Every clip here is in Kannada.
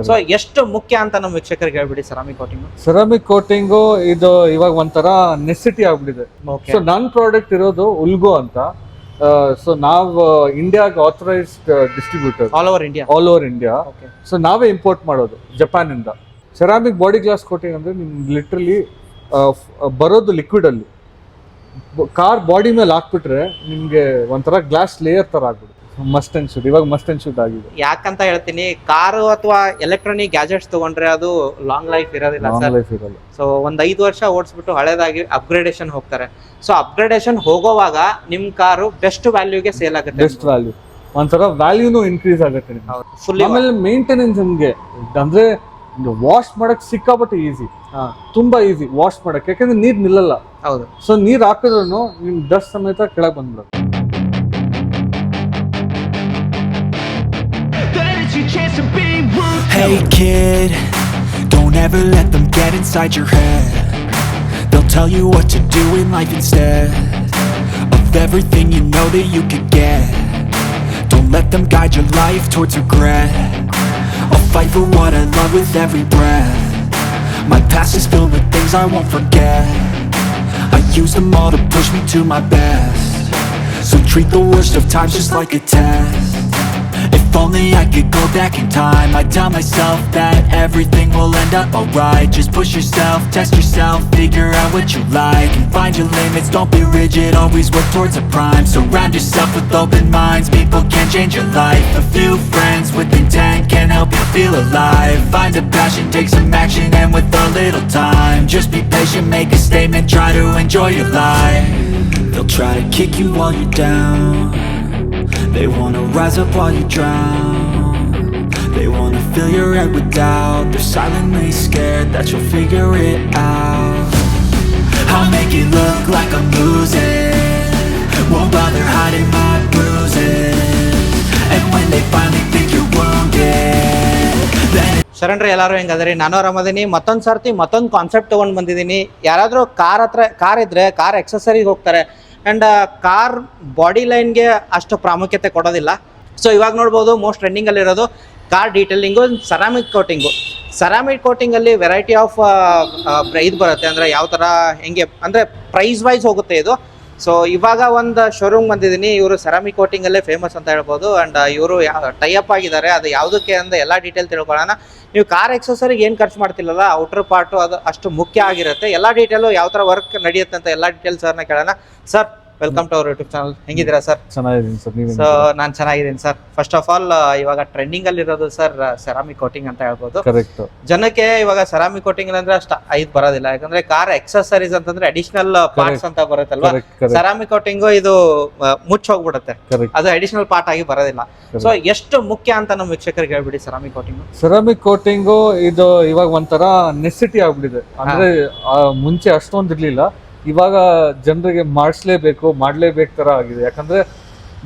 ಸೊ ಎಷ್ಟು ಮುಖ್ಯ ಅಂತ ನಮ್ಮ ವೀಕ್ಷಕರಿಗೆ ಹೇಳ್ಬಿಡಿ ಸೆರಾಮಿಕ್ ಕೋಟಿಂಗ್. ಸೆರಾಮಿಕ್ ಕೋಟಿಂಗು ಇದು ಇವಾಗ ಒಂಥರ ನೆಸೆಸಿಟಿ ಆಗ್ಬಿಟ್ಟಿದೆ. ಸೊ ನನ್ನ ಪ್ರಾಡಕ್ಟ್ ಇರೋದು ಉಲ್ಗೋ ಅಂತ. ಸೊ ನಾವು ಇಂಡಿಯಾಗೆ authorised distributor all over India. So ನಾವೇ ಇಂಪೋರ್ಟ್ ಮಾಡೋದು ಜಪಾನ್ ಇಂದ. ಸೆರಾಮಿಕ್ ಬಾಡಿ ಗ್ಲಾಸ್ ಕೋಟಿಂಗ್ ಅಂದ್ರೆ ನಿಮ್ಗೆ ಲಿಟ್ರಲಿ ಬರೋದು ಲಿಕ್ವಿಡ್ ಅಲ್ಲಿ ಕಾರ್ ಬಾಡಿ ಮೇಲೆ ಹಾಕ್ಬಿಟ್ರೆ ನಿಮ್ಗೆ ಒಂಥರ ಗ್ಲಾಸ್ ಲೇಯರ್ ತರ ಆಗ್ಬಿಡುತ್ತೆ. ಮಸ್ಟ್ ಅಂಡ್ ಶುಡ್, ಇವಾಗ ಮಸ್ಟ್ ಅಂಡ್ ಶುಡ್ ಆಗಿದೆ. ಯಾಕಂತ ಹೇಳ್ತೀನಿ, ಕಾರು ಅಥವಾ ಎಲೆಕ್ಟ್ರಾನಿಕ್ ಗ್ಯಾಜೆಟ್ಸ್ ತಗೊಂಡ್ರೆ ಅದು ಲಾಂಗ್ ಲೈಫ್ ಇರೋದಿಲ್ಲ ಸರ್. ಸೊ ಒಂದ್ 5 ವರ್ಷ ಓಡಿಸ್ಬಿಟ್ಟು ಹಳೇದಾಗಿ ಅಪ್ಗ್ರೇಡೇಷನ್ ಹೋಗ್ತಾರೆ. ಸೊ ಅಪ್ಗ್ರೇಡೇಷನ್ ಹೋಗೋವಾಗ ನಿಮ್ ಕಾರು ಬೆಸ್ಟ್ ವ್ಯಾಲ್ಯೂಗೆ ಸೇಲ್ ಆಗುತ್ತೆ. ಬೆಸ್ಟ್ ವ್ಯಾಲ್ಯೂ, ಒಂಥರ ವ್ಯಾಲ್ಯೂನು ಇನ್ಕ್ರೀಸ್ ಆಗುತ್ತೆ. ಆಮೇಲೆ ಮೇಂಟೆನೆನ್ಸ್ ನಿಮ್ಗೆ ಅಂದ್ರೆ ವಾಶ್ ಮಾಡಕ್ ಸಿಕ್ಕಾಪಟ್ಟೆ ಈಸಿ, ತುಂಬಾ ಈಸಿ ವಾಶ್ ಮಾಡಕ್, ಯಾಕಂದ್ರೆ ನೀರ್ ನಿಲ್ಲಲ್ಲ. ಹೌದು. ಸೊ ನೀರ್ ಹಾಕಿದ್ರು ನಿಮ್ ಡಸ್ಟ್ ಸಮೇತ ಕೆಳಗ್ ಬಂದ್ಬಿಡುತ್ತೆ. Hey kid, don't ever let them get inside your head. They'll tell you what to do in life instead of everything you know that you could get. Don't let them guide your life towards regret. I'll fight for what I love with every breath. My past is filled with things I won't forget. I use them all to push me to my best. So treat the worst of times just like a test. If only I could go back in time, I'd tell myself that everything will end up alright. Just push yourself, test yourself, figure out what you like, and find your limits, don't be rigid, always work towards a prime. Surround yourself with open minds, people can change your life. A few friends with intent can help you feel alive. Find a passion, take some action, and with a little time, just be patient, make a statement, try to enjoy your life. They'll try to kick you while you're down. They wanna rise up while you drown. They wanna fill your head with doubt. They're silently scared that you'll figure it out. I'll make it look like I'm losing, won't bother hiding my bruises. And when they finally think you're wounded, then ಶರಣ್ರಿ ಎಲ್ಲಾರು ಹೆಂಗದ್ರಿ? ನಾನು ಆರಾಮದೀನಿ. ಮತ್ತೊಂದು ಸರ್ತಿ ಮತ್ತೊಂದು ಕಾನ್ಸೆಪ್ಟ್ ತೊಗೊಂಡು ಬಂದಿದ್ದೀನಿ. ಯಾರಾದರೂ ಕಾರ್ ಇದ್ರೆ ಕಾರ್ ಎಕ್ಸಸರೀಸ್ ಹೋಗ್ತಾರೆ ಆ್ಯಂಡ್ ಕಾರ್ ಬಾಡಿ ಲೈನ್ಗೆ ಅಷ್ಟು ಪ್ರಾಮುಖ್ಯತೆ ಕೊಡೋದಿಲ್ಲ. ಸೊ ಇವಾಗ ನೋಡ್ಬೋದು ಮೋಸ್ಟ್ ಟ್ರೆಂಡಿಂಗಲ್ಲಿರೋದು car detailing, ceramic coating. Ceramic ಕೋಟಿಂಗಲ್ಲಿ ವೆರೈಟಿ ಆಫ್ ಇದು ಬರುತ್ತೆ. ಅಂದರೆ ಯಾವ ಥರ ಹೆಂಗೆ ಅಂದರೆ ಪ್ರೈಸ್ ವೈಸ್ ಹೋಗುತ್ತೆ ಇದು. ಸೊ ಇವಾಗ ಒಂದು ಶೋರೂಮ್ ಬಂದಿದ್ದೀನಿ. ಇವರು ಸೆರಾಮಿಕ್ ಕೋಟಿಂಗಲ್ಲೇ ಫೇಮಸ್ ಅಂತ ಹೇಳ್ಬೋದು. ಆ್ಯಂಡ್ ಇವರು ಟೈಅಪ್ ಆಗಿದ್ದಾರೆ. ಅದು ಯಾವುದಕ್ಕೆ ಅಂದರೆ ಎಲ್ಲ ಡೀಟೇಲ್ ತಿಳ್ಕೊಳ್ಳೋಣ. ನೀವು ಕಾರ್ ಎಕ್ಸಸರಿಗೆ ಏನು ಖರ್ಚು ಮಾಡ್ತಿಲ್ಲಲ್ಲ, ಔಟರ್ ಪಾರ್ಟು ಅದು ಅಷ್ಟು ಮುಖ್ಯ ಆಗಿರುತ್ತೆ. ಎಲ್ಲ ಡೀಟೇಲು ಯಾವ ಥರ ವರ್ಕ್ ನಡೆಯುತ್ತೆ ಅಂತ ಎಲ್ಲ ಡೀಟೇಲ್ಸ್ ಸರ್ನ ಕೇಳೋಣ. Sir, welcome to our YouTube channel. ಹೆಂಗಿದ್ದೀರಾ ಸರ್? ಚೆನ್ನಾಗಿದ್ದೀನಿ ಸರ್. ನೀವು? ಸೊ ನಾನು ಚೆನ್ನಾಗಿದ್ದೀನಿ ಸರ್. ಫಸ್ಟ್ ಆಫ್ ಆಲ್, ಇವಾಗ ಟ್ರೆಂಡಿಂಗ್ ಅಲ್ಲಿ ಇರೋದು ಸರ್ ಸೆರಾಮಿಕ್ ಕೋಟಿಂಗ್ ಅಂತ ಹೇಳ್ಬೋದು. ಕರೆಕ್ಟ್. ಜನಕ್ಕೆ ಇವಾಗ ಸೆರಾಮಿಕ್ ಕೋಟಿಂಗ್ ಅಂದ್ರೆ ಅಷ್ಟು ಐದು ಬರೋದಿಲ್ಲ. ಯಾಕಂದ್ರೆ ಕಾರ್ ಎಕ್ಸಸರೀಸ್ ಅಂತಂದ್ರೆ ಅಡಿಷನಲ್ ಪಾರ್ಟ್ಸ್ ಅಂತ ಬರುತ್ತಲ್ವಾ. ಸೆರಾಮಿಕ್ ಕೋಟಿಂಗ್ ಇದು ಮುಚ್ಚ ಹೋಗ್ಬಿಡುತ್ತೆ, ಅದು ಅಡಿಷನಲ್ ಪಾರ್ಟ್ ಆಗಿ ಬರೋದಿಲ್ಲ. ಸೊ ಎಷ್ಟು ಮುಖ್ಯ ಅಂತ ನಮ್ಮ ವೀಕ್ಷಕರಿಗೆ ಹೇಳ್ಬಿಡಿ ಸೆರಾಮಿಕ್ ಕೋಟಿಂಗ್. ಸೆರಾಮಿಕ್ ಕೋಟಿಂಗು ಇದು ಇವಾಗ ಒಂಥರ ನೆಸೆಸಿಟಿ ಆಗ್ಬಿಟ್ಟಿದೆ. ಅಂದ್ರೆ ಮುಂಚೆ ಅಷ್ಟೊಂದು ಇರ್ಲಿಲ್ಲ, ಇವಾಗ ಜನರಿಗೆ ಮಾಡ್ಲೇಬೇಕು ತರ ಆಗಿದೆ. ಯಾಕಂದ್ರೆ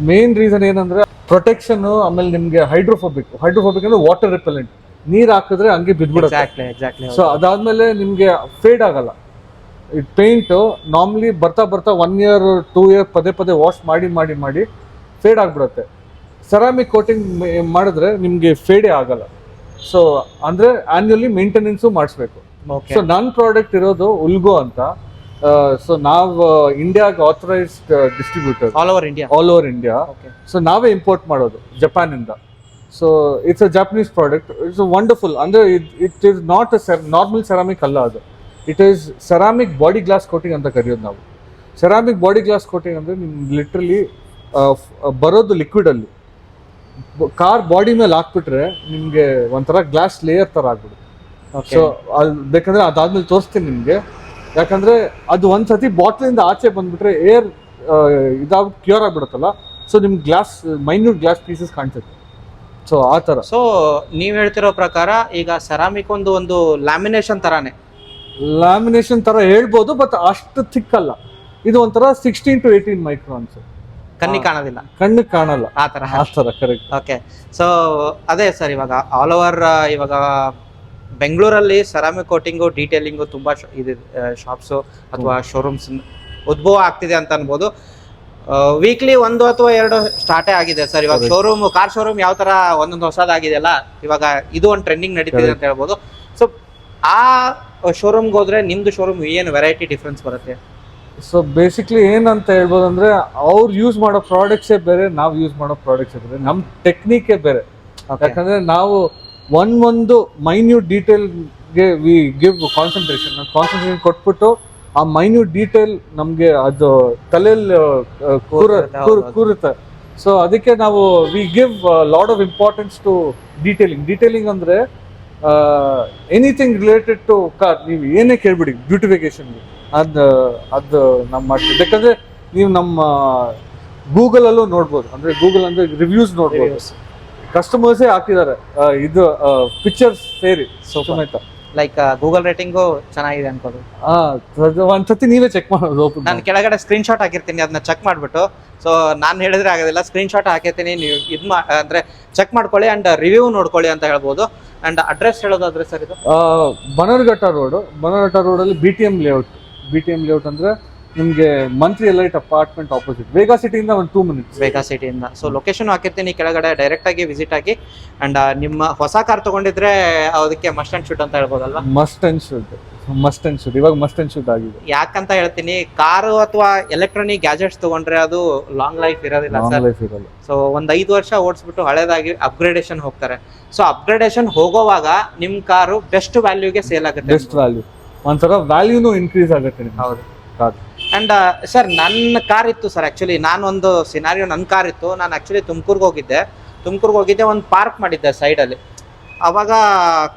ಮೇನ್ ರೀಸನ್ ಏನಂದ್ರೆ ಪ್ರೊಟೆಕ್ಷನ್, ಆಮೇಲೆ ನಿಮ್ಗೆ ಹೈಡ್ರೋಫೋಬಿಕ್ ಅಂದ್ರೆ ವಾಟರ್ ರಿಪೆಲೆಂಟ್. ನೀರ್ ಹಾಕಿದ್ರೆ ಹಂಗೆ ಬಿದ್ಬಿಡುತ್ತೆ. ಸೊ ಅದಾದ್ಮೇಲೆ ನಿಮ್ಗೆ ಫೇಡ್ ಆಗಲ್ಲ. ಈ ಪೇಂಟ್ ನಾರ್ಮಲಿ ಬರ್ತಾ 1 year 2 year ಪದೇ ವಾಶ್ ಮಾಡಿ ಫೇಡ್ ಆಗ್ಬಿಡುತ್ತೆ. ಸೆರಾಮಿಕ್ ಕೋಟಿಂಗ್ ಮಾಡಿದ್ರೆ ನಿಮ್ಗೆ ಫೇಡೇ ಆಗಲ್ಲ. ಸೊ ಅಂದ್ರೆ ಆನ್ಯುವಲಿ ಮೇಂಟೆನೆನ್ಸು ಮಾಡಿಸ್ಬೇಕು. ಸೊ ನನ್ನ ಪ್ರಾಡಕ್ಟ್ ಇರೋದು ಉಲ್ಗೋ ಅಂತ. ಸೊ ನಾವು ಇಂಡಿಯಾಗೆ authorised distributor all over India. So ನಾವೇ ಇಂಪೋರ್ಟ್ ಮಾಡೋದು ಜಪಾನ್ ಇಂದ. So it's a Japanese product. It's wonderful. ಅಂದ್ರೆ it is not a normal ceramic ಅಲ್ಲ, ಅದು it is ceramic body glass coating ಅಂತ ಕರೆಯೋದು ನಾವು. ಸೆರಾಮಿಕ್ ಬಾಡಿ ಗ್ಲಾಸ್ ಕೋಟಿಂಗ್ ಅಂದ್ರೆ ನಿಮ್ಗೆ ಲಿಟ್ರಲಿ ಬರೋದು ಲಿಕ್ವಿಡ್ ಅಲ್ಲಿ ಕಾರ್ ಬಾಡಿ ಮೇಲೆ ಹಾಕ್ಬಿಟ್ರೆ ನಿಮ್ಗೆ ಒಂಥರ ಗ್ಲಾಸ್ ಲೇಯರ್ ತರ ಆಗ್ಬಿಡುತ್ತೆ. ಸೊ ಬೇಕಂದ್ರೆ ಅದಾದ್ಮೇಲೆ ತೋರಿಸ್ತೀನಿ ನಿಮ್ಗೆ. ಯಾಕಂದ್ರೆ ಅದು ಒಂದ್ಸತಿ ಬಾಟ್ಲಿಂದ ಆಚೆ ಬಂದ್ಬಿಟ್ರೆ ಏರ್ ಕ್ಯೂರ್ ಆಗ್ಬಿಡುತ್ತಲ್ಲ. ಸೊ ನಿಮ್ಗೆ ಮೈನ್ಯೂಟ್ ಗ್ಲಾಸ್ ಪೀಸಸ್ ಕಾಣಿಸುತ್ತೆ. ಸೊ ಆ ತರ. ಸೊ ನೀವ್ ಹೇಳ್ತಿರೋ ಪ್ರಕಾರ ಈಗ ಸೆರಾಮಿಕ್ ಒಂದು ಲ್ಯಾಮಿನೇಷನ್ ತರ ಹೇಳ್ಬೋದು, ಬಟ್ ಅಷ್ಟು ಥಿಕ್ ಅಲ್ಲ. ಇದು ಒಂಥರ 16 to 18 ಮೈಕ್ರಾನ್ಸ್. ಕಣ್ಣಿಗೆ ಕಾಣಲ್ಲ ಆ ತರ. ಕರೆಕ್ಟ್. ಓಕೆ. ಸೊ ಅದೇ ಸರ್, ಇವಾಗ ಆಲ್ ಓವರ್ ಇವಾಗ ಬೆಂಗಳೂರಲ್ಲಿ ಸೆರಾಮಿಕ್ ಕೋಟಿಂಗು ಡೀಟೇಲಿಂಗು ತುಂಬಾ ಶಾಪ್ಸು ಅಥವಾ ಶೋರೂಮ್ಸ್ ಉದ್ಭವ ಆಗ್ತಿದೆ ಅಂತ ಅನ್ಬೋದು. ವೀಕ್ಲಿ 1 ಅಥವಾ 2 ಸ್ಟಾರ್ಟೇ ಆಗಿದೆ ಸರ್. ಇವಾಗ ಶೋರೂಮ್, ಕಾರ್ ಶೋರೂಮ್ ಯಾವ ತರ ಒಂದೊಂದು ಹೊಸದಾಗಿದೆಯಲ್ಲ, ಇವಾಗ ಇದು ಒಂದು ಟ್ರೆಂಡಿಂಗ್ ನಡೀತಿದೆ ಅಂತ ಹೇಳ್ಬೋದು. ಸೊ ಆ ಶೋರೂಮ್ಗೆ ಹೋದ್ರೆ ನಿಮ್ದು ಶೋರೂಮ್ ಏನು ವೆರೈಟಿ ಡಿಫ್ರೆನ್ಸ್ ಬರುತ್ತೆ? ಸೊ ಬೇಸಿಕ್ಲಿ ಏನಂತ ಹೇಳ್ಬೋದು ಅಂದ್ರೆ, ಅವ್ರು ಯೂಸ್ ಮಾಡೋ ಪ್ರಾಡಕ್ಟ್ಸೇ ಬೇರೆ, ನಾವು ಯೂಸ್ ಮಾಡೋ ಪ್ರಾಡಕ್ಟ್ಸೇ ಬೇರೆ, ನಮ್ಮ ಟೆಕ್ನಿಕೇ ಬೇರೆ. ಯಾಕಂದ್ರೆ ನಾವು ಒಂದು ಮೈನ್ಯೂಟ್ ಡೀಟೇಲ್ಗೆ ವಿ ಗಿವ್ ಕಾನ್ಸಂಟ್ರೇಷನ್ ಕೊಟ್ಬಿಟ್ಟು ಆ ಮೈನ್ಯೂಟ್ ಡೀಟೇಲ್ ನಮ್ಗೆ ಅದು ತಲೆಯಲ್ಲಿ ಕೂರುತ್ತೆ. ಸೊ ಅದಕ್ಕೆ ನಾವು we give lot of importance to detailing ಅಂದ್ರೆ ಎನಿಥಿಂಗ್ ರಿಲೇಟೆಡ್ ಟು ಕಾರ್. ನೀವು ಏನೇ ಕೇಳ್ಬಿಡಿ ಬ್ಯೂಟಿಫಿಕೇಶನ್ಗೆ, ಅದು ನಮ್ಮ ಮಾಡ್ತೀವಿ. ಯಾಕಂದ್ರೆ ನೀವು ನಮ್ಮ ಗೂಗಲ್ ಅಲ್ಲೂ ನೋಡ್ಬೋದು, ಅಂದ್ರೆ ಗೂಗಲ್ ಅಂದ್ರೆ ರಿವ್ಯೂಸ್ ನೋಡ್ಬೋದು, ಕಸ್ಟಮರ್ಸೇ ಹಾಕಿದ್ದಾರೆ ಇದು ಪಿಕ್ಚರ್ಸ್ ಸೇರಿ ಸಮೇತ. ಲೈಕ್ ಗೂಗಲ್ ರೇಟಿಂಗು ಚೆನ್ನಾಗಿದೆ ಅನ್ಕೋದು. ಒಂದ್ಸತಿ ನೀವೇ ಚೆಕ್ ಮಾಡೋದು. ನಾನು ಕೆಳಗಡೆ ಸ್ಕ್ರೀನ್ ಶಾಟ್ ಹಾಕಿರ್ತೀನಿ, ಅದನ್ನ ಚೆಕ್ ಮಾಡ್ಬಿಟ್ಟು. ಸೊ ನಾನು ಹೇಳಿದ್ರೆ ಆಗೋದಿಲ್ಲ, ಸ್ಕ್ರೀನ್ ಶಾಟ್ ಹಾಕಿರ್ತೀನಿ, ನೀವು ಅಂದ್ರೆ ಚೆಕ್ ಮಾಡ್ಕೊಳ್ಳಿ ಅಂಡ್ ರಿವ್ಯೂ ನೋಡ್ಕೊಳ್ಳಿ ಅಂತ ಹೇಳ್ಬೋದು. ಅಂಡ್ ಅಡ್ರೆಸ್ ಹೇಳೋದಾದ್ರೆ ಸರ್, ಇದು ಬನರ್ಘಟ್ಟ ರೋಡಲ್ಲಿ BTM ಲೇಔಟ್ ಅಂದ್ರೆ ನಿಮ್ಗೆ Mantri elite apartment opposite, Vega ಸಿಟಿಯಿಂದ 2 minutes. ವೇಗಾ ಸಿಟಿಯಿಂದ. ಸೊ ಲೊಕೇಶನ್ ಹಾಕಿರ್ತೀನಿ ಕೆಳಗಡೆ, ಡೈರೆಕ್ಟ್ ಆಗಿ ವಿಸಿಟ್ ಆಗಿ. ಅಂಡ್ ನಿಮ್ಮ ಹೊಸ ಕಾರ್ ತಗೊಂಡಿದ್ರೆ ಅದಕ್ಕೆ ಮಸ್ಟ್ ಅಂಡ್ ಶೂಟ್ ಅಂತ ಹೇಳ್ಬೋದಲ್ವಾ? ಮಸ್ಟ್ ಅಂಡ್ ಶೂಟ್ ಇವಾಗ ಮಸ್ಟ್ ಅಂಡ್ ಶೂಟ್ ಆಗಿದೆ. ಯಾಕಂತ ಹೇಳ್ತೀನಿ, ಕಾರು ಅಥವಾ ಎಲೆಕ್ಟ್ರಾನಿಕ್ ಗ್ಯಾಜೆಟ್ಸ್ ತಗೊಂಡ್ರೆ ಅದು ಲಾಂಗ್ ಲೈಫ್ ಇರೋದಿಲ್ಲ ಸರ್. ಸೊ 5 ವರ್ಷ ಓಡಿಸ್ಬಿಟ್ಟು ಹಳೇದಾಗಿ ಅಪ್ಗ್ರೇಡೇಷನ್ ಹೋಗ್ತಾರೆ. ಸೊ ಅಪ್ಗ್ರೇಡೇಷನ್ ಹೋಗೋವಾಗ ನಿಮ್ ಕಾರು ಬೆಸ್ಟ್ ವ್ಯಾಲ್ಯೂಗೆ ಸೇಲ್ ಆಗುತ್ತೆ. ಬೆಸ್ಟ್ ವ್ಯಾಲ್ಯೂ, ಒಂಥರ ವ್ಯಾಲ್ಯೂನು ಇನ್ಕ್ರೀಸ್ ಆಗುತ್ತೆ. ಹೌದು. ಅಂಡ್ ಸರ್, ನನ್ನ ಕಾರ್ ಇತ್ತು ಸರ್. ಆಕ್ಚುಲಿ ನಾನೊಂದು ಸಿನಾರಿಯೋ, ನನ್ನ ಕಾರ್ ಇತ್ತು. ನಾನು ಆಕ್ಚುಲಿ ತುಮಕೂರ್ಗೆ ಹೋಗಿದ್ದೆ, ಒಂದು ಪಾರ್ಕ್ ಮಾಡಿದ್ದೆ ಸೈಡಲ್ಲಿ. ಅವಾಗ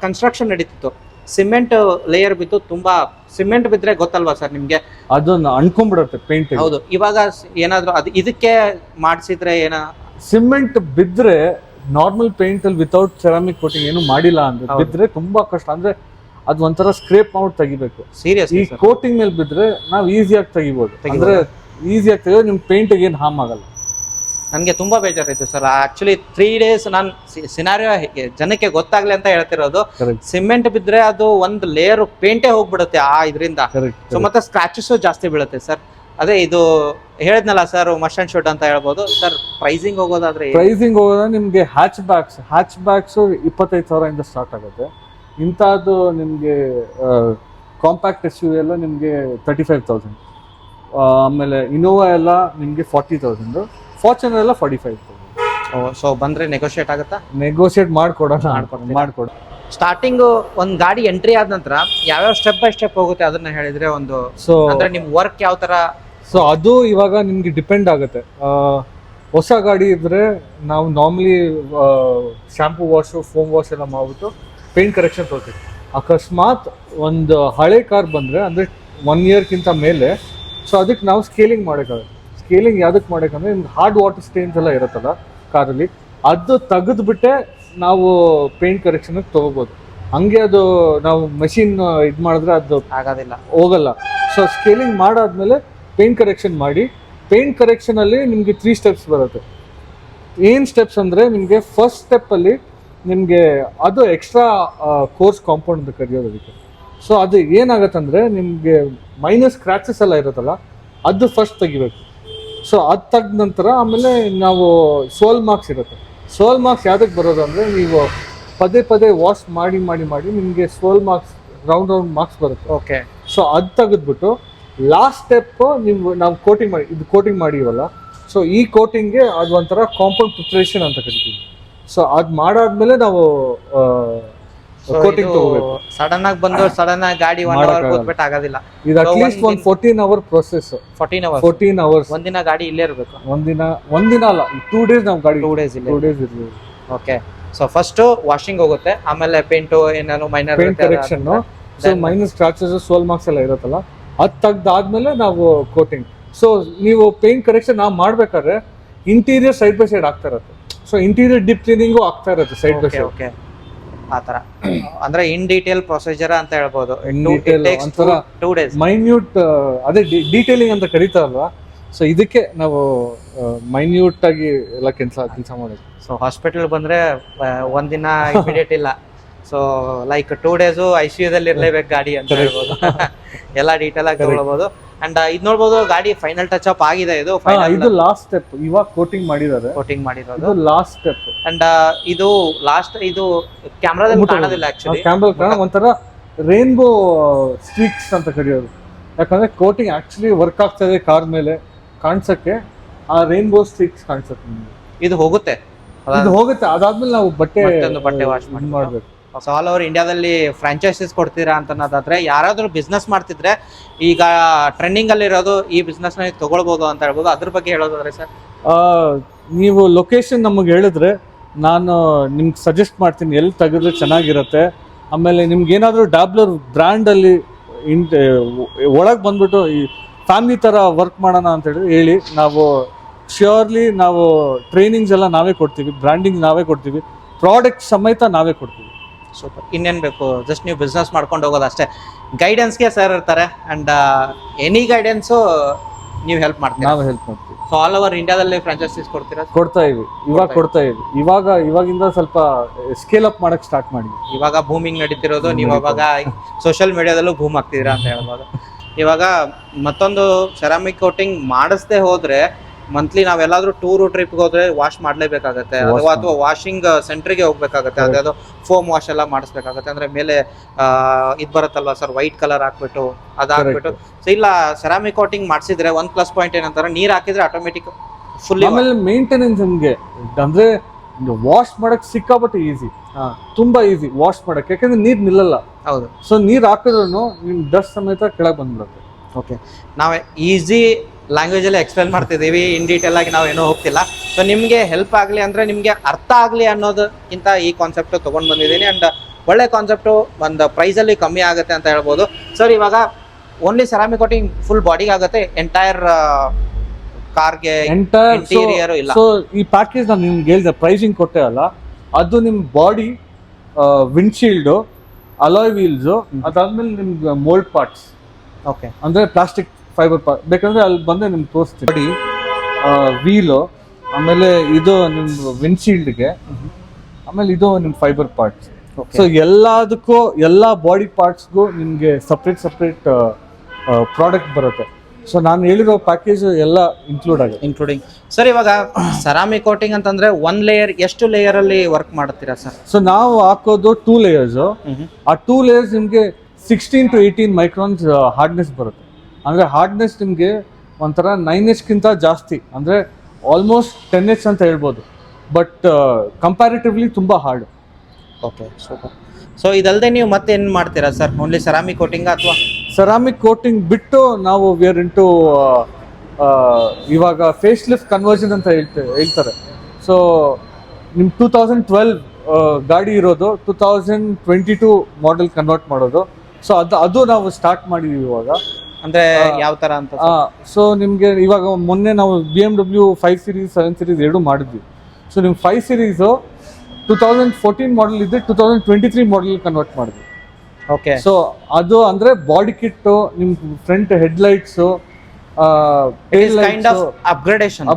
ಕನ್ಸ್ಟ್ರಕ್ಷನ್ ನಡೀತಿತ್ತು, ಸಿಮೆಂಟ್ ಲೇಯರ್ ಬಿತ್ತು. ತುಂಬಾ ಸಿಮೆಂಟ್ ಬಿದ್ರೆ ಗೊತ್ತಲ್ವಾ ಸರ್ ನಿಮ್ಗೆ, ಅದನ್ನ ಅಣ್ಕೊಂಡ್ಬಿಡುತ್ತೆ ಪೇಂಟ್. ಹೌದು. ಇವಾಗ ಏನಾದ್ರು ಅದು ಇದಕ್ಕೆ ಮಾಡಿಸಿದ್ರೆ ಸಿಮೆಂಟ್ ಬಿದ್ರೆ ನಾರ್ಮಲ್ ಪೇಂಟ್ ಅಲ್ಲಿ ವಿತೌಟ್ ಸೆರಾಮಿಕ್ ಕೋಟಿಂಗ್ ಏನು ಮಾಡಿಲ್ಲ ಅಂದ್ರೆ ಬಿದ್ರೆ ತುಂಬಾ ಕಷ್ಟ. ಅಂದ್ರೆ ಅದು ಒಂಥರ ಸ್ಕ್ರೇಪ್ ಮಾಡಿ ತೆಗಿಬೇಕು. ಸೀರಿಯಸ್. ಈ ಕೋಟಿಂಗ್ ಮೇಲೆ ಬಿದ್ರೆ ನಾವು ಈಸಿಯಾಗಿ ತೆಗಿಬಹುದು. ಅಂದ್ರೆ ಈಸಿಯಾಗಿ ತೆಗೆದ್ರೆ ನಿಮ್ ಪೇಂಟ್ ಏನು ಹಾರ್ಮ್ ಆಗಲ್ಲ. ನನಗೆ ತುಂಬಾ ಬೇಜಾರಿತ್ತು ಸರ್. ಆಕ್ಚುಲಿ 3 days ನಾನು ಸಿನಾರಿಯೋ ಜನಕ್ಕೆ ಗೊತ್ತಾಗ್ಲಿ ಅಂತ ಹೇಳ್ತಿರೋದು. ಸಿಮೆಂಟ್ ಬಿದ್ರೆ ಅದು ಒಂದು ಲೇಯರ್ ಪೇಂಟೇ ಹೋಗ್ಬಿಡುತ್ತೆ ಆ ಇದರಿಂದ. ಸೊ ಮತ್ತೆ ಸ್ಕ್ರಾಚಸ್ ಜಾಸ್ತಿ ಬೀಳುತ್ತೆ ಸರ್. ಅದೇ ಇದು ಹೇಳಿದ್ನಲ್ಲ ಸರ್, ಮಸ್ಟ್ ಅಂಡ್ ಶೂಟ್ ಅಂತ ಹೇಳ್ಬೋದು ಸರ್. ಪ್ರೈಸಿಂಗ್ ಹೋಗೋದಾದ್ರೆ ನಿಮ್ಗೆ ಹ್ಯಾಚ್ ಬ್ಯಾಕ್ಸ್ 25,000 ಇಂದ ಸ್ಟಾರ್ಟ್ ಆಗುತ್ತೆ. ಇಂಥದ್ದು ನಿಮಗೆ ಕಾಂಪ್ಯಾಕ್ಟ್ SUV ಎಲ್ಲ ನಿಮಗೆ 35,000. ಆಮೇಲೆ ಇನೋವಾ ಎಲ್ಲ ನಿಮಗೆ 40,000, ಫಾರ್ಚುನರ್ ಎಲ್ಲ 45,000. ಸೊ ಬಂದ್ರೆ ನೆಗೋಷಿಯೇಟ್ ಆಗುತ್ತಾ? ನೆಗೋಷಿಯೇಟ್ ಮಾಡ್ಕೊಡ. ಸ್ಟಾರ್ಟಿಂಗ್ ಒಂದು ಗಾಡಿ ಎಂಟ್ರಿ ಆದ ನಂತರ ಯಾವ್ಯಾವ ಸ್ಟೆಪ್ ಬೈ ಸ್ಟೆಪ್ ಹೋಗುತ್ತೆ ಅದನ್ನ ಹೇಳಿದ್ರೆ ಒಂದು. ಸೊ ಅಂದ್ರೆ ನಿಮ್ ವರ್ಕ್ ಯಾವ ತರ? ಸೊ ಅದು ಇವಾಗ ನಿಮ್ಗೆ ಡಿಪೆಂಡ್ ಆಗುತ್ತೆ. ಹೊಸ ಗಾಡಿ ಇದ್ರೆ ನಾವು normally shampoo wash, foam wash ಎಲ್ಲ ಮಾಡ್ಬಿಟ್ಟು ಪೇಂಟ್ ಕರೆಕ್ಷನ್ ತೋರ್ತೀವಿ. ಅಕಸ್ಮಾತ್ ಒಂದು ಹಳೆ ಕಾರ್ ಬಂದರೆ ಅಂದರೆ 1 yearಕ್ಕಿಂತ ಮೇಲೆ, ಸೊ ಅದಕ್ಕೆ ನಾವು ಸ್ಕೇಲಿಂಗ್ ಮಾಡೋಕ್ಕಾಗುತ್ತೆ. ಸ್ಕೇಲಿಂಗ್ ಯಾವುದಕ್ಕೆ ಮಾಡೋಕ್ಕಂದ್ರೆ ಹಾರ್ಡ್ ವಾಟರ್ ಸ್ಟೇನ್ಸ್ ಎಲ್ಲ ಇರುತ್ತಲ್ಲ ಕಾರಲ್ಲಿ, ಅದು ತೆಗೆದುಬಿಟ್ಟೆ ನಾವು ಪೇಂಟ್ ಕರೆಕ್ಷನ್ಗೆ ತೊಗೋಬೋದು. ಹಂಗೆ ಅದು ನಾವು ಮಷಿನ್ ಇದು ಮಾಡಿದ್ರೆ ಅದು ಆಗೋದಿಲ್ಲ, ಹೋಗಲ್ಲ. ಸೊ ಸ್ಕೇಲಿಂಗ್ ಮಾಡಾದ್ಮೇಲೆ ಪೇಂಟ್ ಕರೆಕ್ಷನ್ ಮಾಡಿ, ಪೇಂಟ್ ಕರೆಕ್ಷನಲ್ಲಿ ನಿಮಗೆ 3 steps ಬರುತ್ತೆ. ಏನು ಸ್ಟೆಪ್ಸ್ ಅಂದರೆ, ನಿಮಗೆ ಫಸ್ಟ್ ಸ್ಟೆಪ್ಪಲ್ಲಿ ನಿಮಗೆ ಅದು ಎಕ್ಸ್ಟ್ರಾ ಕೋರ್ಸ್ ಕಾಂಪೌಂಡ್ ಅಂತ ಕರೆಯೋದು ಅದಕ್ಕೆ. ಸೊ ಅದು ಏನಾಗತ್ತಂದರೆ, ನಿಮಗೆ ಮೈನಸ್ ಸ್ಕ್ರ್ಯಾಚಸ್ ಎಲ್ಲ ಇರುತ್ತಲ್ಲ, ಅದು ಫಸ್ಟ್ ತೆಗಿಬೇಕು. ಸೊ ಅದು ತೆಗೆದ ನಂತರ ಆಮೇಲೆ ನಾವು ಸೋಲ್ ಮಾರ್ಕ್ಸ್ ಇರುತ್ತೆ. ಸೋಲ್ ಮಾರ್ಕ್ಸ್ ಯಾವುದಕ್ಕೆ ಬರೋದು ಅಂದರೆ, ನೀವು ಪದೇ ವಾಶ್ ಮಾಡಿ ನಿಮಗೆ ಸೋಲ್ ಮಾರ್ಕ್ಸ್ ರೌಂಡ್ ಮಾರ್ಕ್ಸ್ ಬರುತ್ತೆ. ಓಕೆ. ಸೊ ಅದು ತೆಗೆದ್ಬಿಟ್ಟು ಲಾಸ್ಟ್ ಸ್ಟೆಪ್ ನಾವು ಕೋಟಿಂಗ್ ಮಾಡಿವಲ್ಲ, ಸೊ ಈ ಕೋಟಿಂಗ್ಗೆ ಅದು ಒಂಥರ ಕಾಂಪೌಂಡ್ ಪ್ರಿಪ್ರೇಷನ್ ಅಂತ ಕರಿತೀವಿ. ಸೊ ಅದು ಮಾಡಾದ್ಮೇಲೆ ನಾವು ಕೋಟಿಂಗ್ ತಗೋಬೇಕು. ಸಡನ್ ಆಗಿ ಗಾಡಿ 1 hour ಕೂತ್ಬಿಟ್ಟು ಆಗೋದಿಲ್ಲ. ಇದು ಅಟ್ಲೀಸ್ಟ್ 14 hour ಪ್ರೊಸೆಸ್. 14 hours ಒಂದಿನ ಗಾಡಿ ಇಲ್ಲೇ ಇರಬೇಕು. ಒಂದಿನ ಅಲ್ಲ, 2 days ನಾವು ಗಾಡಿ 2 days ಇರ್ತೀವಿ. ಓಕೆ. ಸೊ ಫಸ್ಟ್ ವಾಷಿಂಗ್ ಹೋಗುತ್ತೆ, ಆಮೇಲೆ ಪೇಂಟ್ ಏನಾದ್ರು minor paint correction, so minus scratches, swirl marks ಎಲ್ಲ ಇರುತ್ತಲ್ಲ, ಅದು ತೆಗ್ದಾದ್ಮೇಲೆ ನಾವು ಕೋಟಿಂಗ್. ಸೊ ನೀವು ಪೇಂಟ್ ಕರೆಕ್ಷನ್ ನಾವು ಮಾಡ್ಬೇಕಾದ್ರೆ ಇಂಟೀರಿಯರ್ ಸೈಡ್ ಬೈ ಸೈಡ್ ಆಗ್ತಾ ಇರುತ್ತೆ. ಸೊ ಇಂಟೀರಿಯರ್ ಡೀಪ್ ಕ್ಲೀನಿಂಗು ಆಗ್ತಾ ಇರುತ್ತೆ ಸೈಡ್ ಬೈ ಸೈಡ್. ಓಕೆ. ಆ ತರ ಅಂದ್ರೆ ಇನ್ ಡೀಟೇಲ್ ಪ್ರೊಸೀಜರ್ ಅಂತ ಹೇಳ್ಬೋದು. 2 days ಮೈನ್ಯೂಟ್, ಅದೇ ಡೀಟೇಲಿಂಗ್ ಅಂತ ಕರೀತಾರಲ್ವಾ. ಸೊ ಇದಕ್ಕೆ ನಾವು ಮೈನ್ಯೂಟ್ ಆಗಿ ಎಲ್ಲ ಕೆಲಸ ಮಾಡೋದು. ಸೊ ಹಾಸ್ಪಿಟಲ್ ಬಂದ್ರೆ ಒಂದಿನ ಇಮಿಡಿಯೇಟ್ ಇಲ್ಲ. ಸೊ ಲೈಕ್ 2 days ICU ದಲ್ಲಿ ಇರ್ಲೇಬೇಕು ಗಾಡಿ ಅಂತ ಹೇಳ್ಬೋದು. ಎಲ್ಲ ಡೀಟೇಲ್ ಆಗಿ ತಗೊಳ್ಬಹುದು. ಅಂಡ್ ಇದು ನೋಡ್ಬೋದು ಗಾಡಿ ಫೈನಲ್ ಟಚ್ ಅಪ್ ಆಗಿದೆ. ಇದು ಇದು ಲಾಸ್ಟ್ ಸ್ಟೆಪ್, ಇವಾಗ ಕೋಟಿಂಗ್ ಮಾಡಿದ್ದಾರೆ, ಕೋಟಿಂಗ್ ಮಾಡಿರೋದು ಇದು ಲಾಸ್ಟ್ ಸ್ಟೆಪ್. ಅಂಡ್ ಇದು ಲಾಸ್ಟ್, ಇದು ಕ್ಯಾಮ್ರಾದಲ್ಲಿ ಕಾಣೋದಿಲ್ಲ ಆಕ್ಚುಲಿ. ಕ್ಯಾಮ್ರಾ ಒಂಥರ ರೇನ್ಬೋ ಸ್ಟ್ರೀಕ್ಸ್ ಅಂತ ಕರೆಯೋದು, ಯಾಕಂದ್ರೆ ಕೋಟಿಂಗ್ ಆಕ್ಚುಲಿ ವರ್ಕ್ ಆಗ್ತಾ ಇದೆ ಕಾರ್ ಮೇಲೆ ಕಾಣಿಸಕ್ಕೆ, ಆ ರೇನ್ಬೋ ಸ್ಟ್ರೀಕ್ಸ್ ಕಾಣಿಸುತ್ತೆ ನಿಮ್ಗೆ. ಇದು ಹೋಗುತ್ತೆ, ಇದು ಹೋಗುತ್ತೆ, ಅದಾದ್ಮೇಲೆ ನಾವು ಬಟ್ಟೆ ವಾಶ್ ಮಾಡ್ಬೇಕು. ಆಲ್ ಓವರ್ ಇಂಡಿಯಾದಲ್ಲಿ ಫ್ರಾಂಚೈಸೀಸ್ ಕೊಡ್ತೀರಾ ಅಂತನ್ನೋದಾದ್ರೆ, ಯಾರಾದ್ರೂ ಬಿಸ್ನೆಸ್ ಮಾಡ್ತಿದ್ರೆ ಈಗ ಟ್ರೆಂಡಿಂಗ್ ಅಲ್ಲಿ ಇರೋದು ಈ ಬಿಸ್ನೆಸ್ ನ ತಗೊಳ್ಬಹುದು ಅಂತ ಹೇಳ್ಬೋದು. ಅದ್ರ ಬಗ್ಗೆ ಹೇಳೋದಾದ್ರೆ ಸರ್, ನೀವು ಲೊಕೇಶನ್ ನಮಗೆ ಹೇಳಿದ್ರೆ ನಾನು ನಿಮ್ಗೆ ಸಜೆಸ್ಟ್ ಮಾಡ್ತೀನಿ ಎಲ್ಲಿ ತೆಗೆದ್ರೆ ಚೆನ್ನಾಗಿರುತ್ತೆ. ಆಮೇಲೆ ನಿಮ್ಗೆ ಏನಾದರೂ ಡಾಬ್ಲರ್ ಬ್ರ್ಯಾಂಡ್ ಅಲ್ಲಿ ಒಳಗೆ ಬಂದ್ಬಿಟ್ಟು ಈ ಫ್ಯಾಮಿಲಿ ತರ ವರ್ಕ್ ಮಾಡೋಣ ಅಂತ ಹೇಳಿ ನಾವು ಶ್ಯೂರ್ಲಿ ನಾವು ಟ್ರೈನಿಂಗ್ಸ್ ಎಲ್ಲ ನಾವೇ ಕೊಡ್ತೀವಿ, ಬ್ರ್ಯಾಂಡಿಂಗ್ ನಾವೇ ಕೊಡ್ತೀವಿ, ಪ್ರಾಡಕ್ಟ್ ಸಮೇತ ನಾವೇ ಕೊಡ್ತೀವಿ. ಸೂಪರ್. ಇನ್ನೇನು ಬೇಕು, ಜಸ್ಟ್ ನೀವು ಬಿಸ್ನೆಸ್ ಮಾಡ್ಕೊಂಡು ಹೋಗೋದು ಅಷ್ಟೇ. ಗೈಡೆನ್ಸ್ಗೆ ಸರ್ ಇರ್ತಾರೆ, ಅಂಡ್ ಎನಿ ಗೈಡೆನ್ಸು ನೀವು ಹೆಲ್ಪ್ ಮಾಡ್ತೀವಿ, ನಾವು ಹೆಲ್ಪ್ ಮಾಡ್ತೀವಿ. ಸೊ ಆಲ್ ಓವರ್ ಇಂಡಿಯಾದಲ್ಲಿ ಫ್ರಾಂಚೈಸೀಸ್ ಕೊಡ್ತೀರಾ? ಕೊಡ್ತಾ ಇವಿ, ಕೊಡ್ತಾ ಇವಿ. ಇವಾಗಿಂದ ಸ್ವಲ್ಪ ಸ್ಕೇಲ್ ಅಪ್ ಮಾಡಕ್ ಸ್ಟಾರ್ಟ್ ಮಾಡಿ. ಇವಾಗ ಬೂಮಿಂಗ್ ನಡೀತಿರೋದು, ನೀವು ಇವಾಗ ಸೋಷಿಯಲ್ ಮೀಡಿಯಾದಲ್ಲೂ ಬೂಮ್ ಆಗ್ತಿದ್ದೀರಾ ಅಂತ ಹೇಳ್ಬೋದು. ಇವಾಗ ಮತ್ತೊಂದು ಸೆರಾಮಿಕ್ ಕೋಟಿಂಗ್ ಮಾಡಿಸದೆ ಹೋದ್ರೆ ಮಂತ್ಲಿ ನಾವೆಲ್ಲಾದ್ರೂ ಟೂರು ಟ್ರಿಪ್ಗೆ ಹೋದ್ರೆ ವಾಶ್ ಮಾಡ್ಲೇಬೇಕಾಗತ್ತೆ, ಅಥವಾ ವಾಷಿಂಗ್ ಸೆಂಟ್ರಿಗೆ ಹೋಗ್ಬೇಕಾಗತ್ತೆ, ಅದ್ಯಾವುದೋ ಫೋಮ್ ವಾಶ್ ಎಲ್ಲ ಮಾಡಿಸ್ಬೇಕಾಗತ್ತೆ. ಅಂದ್ರೆ ಮೇಲೆ ಇದು ಬರುತ್ತಲ್ವಾ ಸರ್, ವೈಟ್ ಕಲರ್ ಹಾಕ್ಬಿಟ್ಟು ಅದಾಕ್ಬಿಟ್ಟು. ಸೊ ಇಲ್ಲ, ಸೆರಾಮಿಕ್ ಕೋಟಿಂಗ್ ಮಾಡಿಸಿದ್ರೆ ಒಂದ್ ಪ್ಲಸ್ ಪಾಯಿಂಟ್ ಏನಂತಾರೆ, ನೀರ್ ಹಾಕಿದ್ರೆ ಆಟೋಮೆಟಿಕ್ ಫುಲ್. ಆಮೇಲೆ ಮೇಂಟೆನೆನ್ಸ್ ನಿಮ್ಗೆ ಅಂದ್ರೆ ವಾಶ್ ಮಾಡಕ್ ಸಿಕ್ಕಾಪಟ್ಟೆ ಈಸಿ, ತುಂಬಾ ಈಸಿ ವಾಶ್ ಮಾಡಕ್, ಯಾಕಂದ್ರೆ ನೀರ್ ನಿಲ್ಲಲ್ಲ. ಹೌದು. ಸೊ ನೀರ್ ಹಾಕಿದ್ರು ನಿಮ್ ಡಸ್ಟ್ ಸಮೇತ ಕೆಳಗೆ ಬಂದ್ಬಿಡುತ್ತೆ. ಓಕೆ, ನಾವೇ ಈಸಿ ಲ್ಯಾಂಗ್ವೇಜ್ ಅಲ್ಲಿ ಎಕ್ಸ್ಪ್ಲೇನ್ ಮಾಡ್ತಿದ್ದೀವಿ, ಇನ್ ಡೀಟೇಲ್ ಆಗಿ ನಾವೇನೋ ಹೋಗ್ತಿಲ್ಲ. ಸೊ ನಿಮಗೆ ಹೆಲ್ಪ್ ಆಗಲಿ ಅಂದ್ರೆ, ನಿಮಗೆ ಅರ್ಥ ಆಗಲಿ ಅನ್ನೋದಕ್ಕಿಂತ ಈ ಕಾನ್ಸೆಪ್ಟ್ ತೊಗೊಂಡು ಬಂದಿದ್ದೀನಿ. ಅಂಡ್ ಒಳ್ಳೆ ಕಾನ್ಸೆಪ್ಟು, ಒಂದು ಪ್ರೈಸಲ್ಲಿ ಕಮ್ಮಿ ಆಗುತ್ತೆ ಅಂತ ಹೇಳ್ಬೋದು. ಸರ್ ಇವಾಗ ಓನ್ಲಿ ಸೆರಾಮಿಕ್ ಕೋಟಿಂಗ್ ಫುಲ್ ಬಾಡಿಗೆ ಆಗುತ್ತೆ, ಎಂಟೈರ್ ಕಾರ್ಗೆ ಇಂಟೀರಿಯರ್ ಇಲ್ಲ? ಸೊ ಈ ಪ್ಯಾಕೇಜ್ ನಾನು ನಿಮ್ಗೆ ಹೇಳಿದೆ ಪ್ರೈಸಿಂಗ್ ಕೊಟ್ಟೆ ಅಲ್ಲ, ಅದು ನಿಮ್ ಬಾಡಿ, ವಿಂಡ್ಶೀಲ್ಡು, ಅಲಾಯ್ ವೀಲ್ಸು, ಅದಾದ್ಮೇಲೆ ನಿಮ್ಗೆ ಮೋಲ್ಡ್ ಪಾರ್ಟ್ಸ್. ಓಕೆ, ಅಂದ್ರೆ ಪ್ಲಾಸ್ಟಿಕ್ ಫೈಬರ್ ಪಾರ್ಟ್ ಬೇಕಂದ್ರೆ ಅಲ್ಲಿ ಬಂದು ನಿಮ್ಗೆ ತೋರಿಸ್ತೀನಿ. ಬಾಡಿ, ವೀಲು, ಆಮೇಲೆ ಇದು ನಿಮ್ ವಿಂಡ್ಶೀಲ್ಡ್ಗೆ, ಆಮೇಲೆ ಇದು ನಿಮ್ ಫೈಬರ್ ಪಾರ್ಟ್ಸ್. ಸೊ ಎಲ್ಲದಕ್ಕೂ, ಎಲ್ಲ ಬಾಡಿ ಪಾರ್ಟ್ಸ್ಗೂ ನಿಮ್ಗೆ ಸಪ್ರೇಟ್ ಪ್ರಾಡಕ್ಟ್ ಬರುತ್ತೆ. ಸೊ ನಾನು ಹೇಳಿರೋ ಪ್ಯಾಕೇಜ್ ಎಲ್ಲ ಇನ್ಕ್ಲೂಡಿಂಗ್. ಸರ್ ಇವಾಗ ಸೆರಾಮಿಕ್ ಕೋಟಿಂಗ್ ಅಂತಂದ್ರೆ ಒಂದ್ ಲೇಯರ್, ಎಷ್ಟು ಲೇಯರ್ ಅಲ್ಲಿ ವರ್ಕ್ ಮಾಡ್ತೀರಾ ಸರ್? ಸೊ ನಾವು ಹಾಕೋದು 2 layers. ಆ 2 layers ನಿಮ್ಗೆ 16 to 18 ಮೈಕ್ರಾನ್ಸ್ ಹಾರ್ಡ್ನೆಸ್ ಬರುತ್ತೆ. ಅಂದ್ರೆ ಹಾರ್ಡ್ನೆಸ್ ನಿಮ್ಗೆ ಒಂಥರ 9H ಜಾಸ್ತಿ, ಅಂದ್ರೆ ಆಲ್ಮೋಸ್ಟ್ 10H ಅಂತ ಹೇಳ್ಬೋದು. ಬಟ್ ಕಂಪ್ಯಾರಿಟಿವ್ಲಿ ತುಂಬಾ ಹಾರ್ಡ್. Okay, super. ಸೊ ಇದಲ್ಲದೆ ನೀವು ಮತ್ತೆ ಏನ್ ಮಾಡ್ತೀರಾ ಸರ್? ಓನ್ಲಿ ಸೆರಾಮಿಕ್ ಕೋಟಿಂಗ್ ಅಥವಾ? ಸೆರಾಮಿಕ್ ಕೋಟಿಂಗ್ ಬಿಟ್ಟು ನಾವು ವೇರ್ ಇಂಟು ಇವಾಗ ಫೇಸ್ ಲಿಫ್ಟ್ ಕನ್ವರ್ಷನ್ ಅಂತ ಹೇಳ್ತಾರೆ. ಸೊ ನಿಮ್ 2012 ಗಾಡಿ ಇರೋದು 2022 ಮಾಡೆಲ್ ಕನ್ವರ್ಟ್ ಮಾಡೋದು. ಸೊ ಅದು ನಾವು ಸ್ಟಾರ್ಟ್ ಮಾಡಿದೀವಿ ಇವಾಗ. ಅಂದ್ರೆ ಯಾವ ತರ ಅಂತ? ಸೊ ನಿಮ್ಗೆ ಇವಾಗ ಮೊನ್ನೆ ನಾವು BMW 5 Series 7 Series ಎರಡು ಮಾಡಿದ್ವಿ. ಸೊ ನಿಮ್ 5 Series 2014 ಮಾಡೆಲ್ ಇದ್ರೆ 2023 ಮಾಡೆಲ್ ಕನ್ವರ್ಟ್ ಮಾಡಿದ್ವಿ. ಓಕೆ. ಸೊ ಅದು ಅಂದ್ರೆ ಬಾಡಿ ಕಿಟ್, ನಿಮ್ front head lights, upgradation.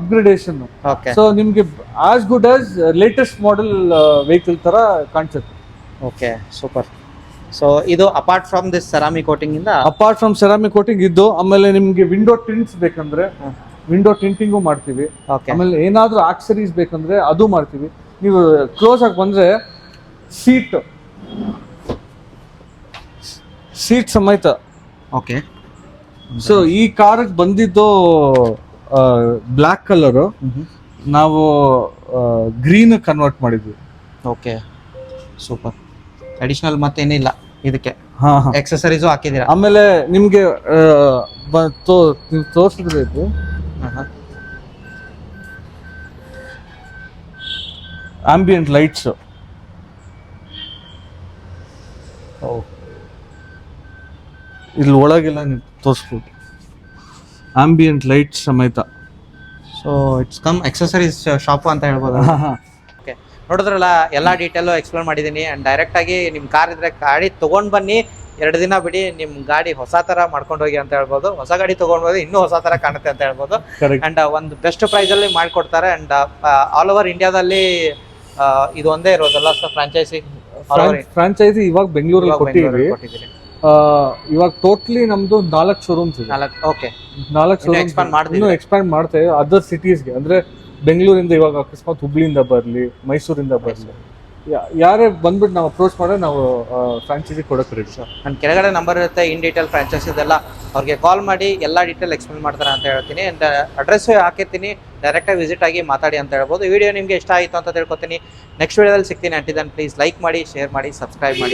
So ನಿಮ್ಗೆ as good as latest model vehicle ತರ ಕಾಣಿಸುತ್ತೆ. Okay, super. ಸೊ ಇದು apart from this ceramic coating ಇಂದ, ಅಪಾರ್ಟ್ ಫ್ರಮ್ ಸೆರಾಮಿಕ್ ಕೋಟಿಂಗ್ ಇದ್ದು, ಆಮೇಲೆ ನಿಮ್ಗೆ ವಿಂಡೋ ಟಿಂಟ್ಸ್ ಬೇಕಂದ್ರೆ ವಿಂಡೋ ಟಿಂಟಿಂಗು ಮಾಡ್ತೀವಿ. ಆಮೇಲೆ ಏನಾದ್ರೂ ಆಕ್ಸರೀಸ್ ಬೇಕಂದ್ರೆ ಅದು ಮಾಡ್ತೀವಿ. ನೀವು ಕ್ಲೋಸ್ ಆಗಿ ಬಂದ್ರೆ ಸೀಟ್ ಸಮೇತ. ಓಕೆ. ಸೊ ಈ ಕಾರ್ ಬಂದಿದ್ದು ಬ್ಲ್ಯಾಕ್ ಕಲರು, ನಾವು ಗ್ರೀನ್ ಕನ್ವರ್ಟ್ ಮಾಡಿದ್ವಿ. Okay, super. ಅಡಿಷನಲ್ ಮತ್ತೇನಿಲ್ಲ ಇದಕ್ಕೆ, ಎಕ್ಸೆಸರೀಸು ಹಾಕಿದ್ದೀರಾ? ಆಮೇಲೆ ನಿಮ್ಗೆ ತೋರಿಸಿದ್ರೆ ಇದು ಆಂಬಿಯಂಟ್ ಲೈಟ್ಸ್. ಇಲ್ಲಿ ಒಳಗೆಲ್ಲ ನೀವು ತೋರಿಸ್ಬೋದು, ಆಂಬಿಯಂಟ್ ಲೈಟ್ಸ್ ಸಮೇತ. So it's come accessories shop ಅಂತ ಹೇಳ್ಬೋದು. ಓಕೆ, ನೋಡಿದ್ರಲ್ಲ, ಎಲ್ಲ ಡೀಟೇಲು ಎಕ್ಸ್ಪ್ಲೇನ್ ಮಾಡಿದ್ದೀನಿ. ಆ್ಯಂಡ್ ಡೈರೆಕ್ಟಾಗಿ ನಿಮ್ಮ ಕಾರ್ ಇದ್ರೆ ಗಾಡಿ ತೊಗೊಂಡು ಬನ್ನಿ, 2 ದಿನ ಬಿಡಿ, ನಿಮ್ಮ ಗಾಡಿ ಹೊಸ ಥರ ಮಾಡ್ಕೊಂಡು ಹೋಗಿ ಅಂತ ಹೇಳ್ಬೋದು. ಹೊಸ ಗಾಡಿ ತೊಗೊಂಡು ಹೋಗಿ ಇನ್ನೂ ಹೊಸ ಥರ ಕಾಣುತ್ತೆ ಅಂತ ಹೇಳ್ಬೋದು. ಆ್ಯಂಡ್ ಒಂದು ಬೆಸ್ಟ್ ಪ್ರೈಸಲ್ಲಿ ಮಾಡಿಕೊಡ್ತಾರೆ. ಆ್ಯಂಡ್ ಆಲ್ ಓವರ್ ಇಂಡಿಯಾದಲ್ಲಿ ಇದು ಒಂದೇ ಇರೋದಲ್ಲ ಸರ್ ಫ್ರಾಂಚೈಸಿ? ಫ್ರಾಂಚೈಸಿ ಇವಾಗ ಬೆಂಗಳೂರಲ್ಲಿ ಕೊಟ್ಟಿದ್ದೀವಿ. ಇವಾಗ ಟೋಟ್ಲಿ ನಮ್ದು 4 ಶೋರೂಮ್ಸ್ ಇದೆ. 4 ಓಕೆ 4 ಶೋರೂಮ್ಸ್ expand ಮಾಡ್ತಿದ್ದೀರಾ? ಇನ್ನೂ ಎಕ್ಸ್ಪ್ಯಾಂಡ್ ಮಾಡ್ತೇವೆ ಅದರ್ ಸಿಟೀಸ್ಗೆ. ಅಂದ್ರೆ ಬೆಂಗಳೂರಿಂದ ಇವಾಗ ಅಕಸ್ಮಾತ್ ಹುಬ್ಳಿಯಿಂದ ಬರಲಿ, ಮೈಸೂರಿಂದ ಬರಲಿ, ಯಾರೇ ಬಂದ್ಬಿಟ್ಟು ನಾವು ಅಪ್ರೋಚ್ ಮಾಡಿದ್ರೆ ನಾವು ಫ್ರಾಂಚೈಸಿ ಕೊಡೋಕೆ ರೆಡಿ. ನನ್ನ ಕೆಳಗಡೆ ನಂಬರ್ ಇರುತ್ತೆ, ಇನ್ ಡೀಟೇಲ್ ಫ್ರಾಂಚೈಸಿದೆಲ್ಲ ಅವ್ರಿಗೆ ಕಾಲ್ ಮಾಡಿ ಎಲ್ಲ ಡೀಟೇಲ್ ಎಕ್ಸ್ಪ್ಲೇನ್ ಮಾಡ್ತಾರೆ ಅಂತ ಹೇಳ್ತೀನಿ. ಆ್ಯಂಡ್ ಅಡ್ರೆಸ್ ಹಾಕಿರ್ತೀನಿ, ಡೈರೆಕ್ಟಾಗಿ ವಿಸಿಟ್ ಆಗಿ ಮಾತಾಡಿ ಅಂತ ಹೇಳ್ಬೋದು. ಈ ವಿಡಿಯೋ ನಿಮಗೆ ಇಷ್ಟ ಆಯಿತು ಅಂತ ತಿಳ್ಕೊತೀನಿ. ನೆಕ್ಸ್ಟ್ ವಿಡಿಯೋದಲ್ಲಿ ಸಿಗ್ತೀನಿ. ಅಂಟಿಲ್ ದೆನ್ ಪ್ಲೀಸ್ ಲೈಕ್ ಮಾಡಿ, ಶೇರ್ ಮಾಡಿ, ಸಬ್ಸ್ಕ್ರೈಬ್ ಮಾಡಿ.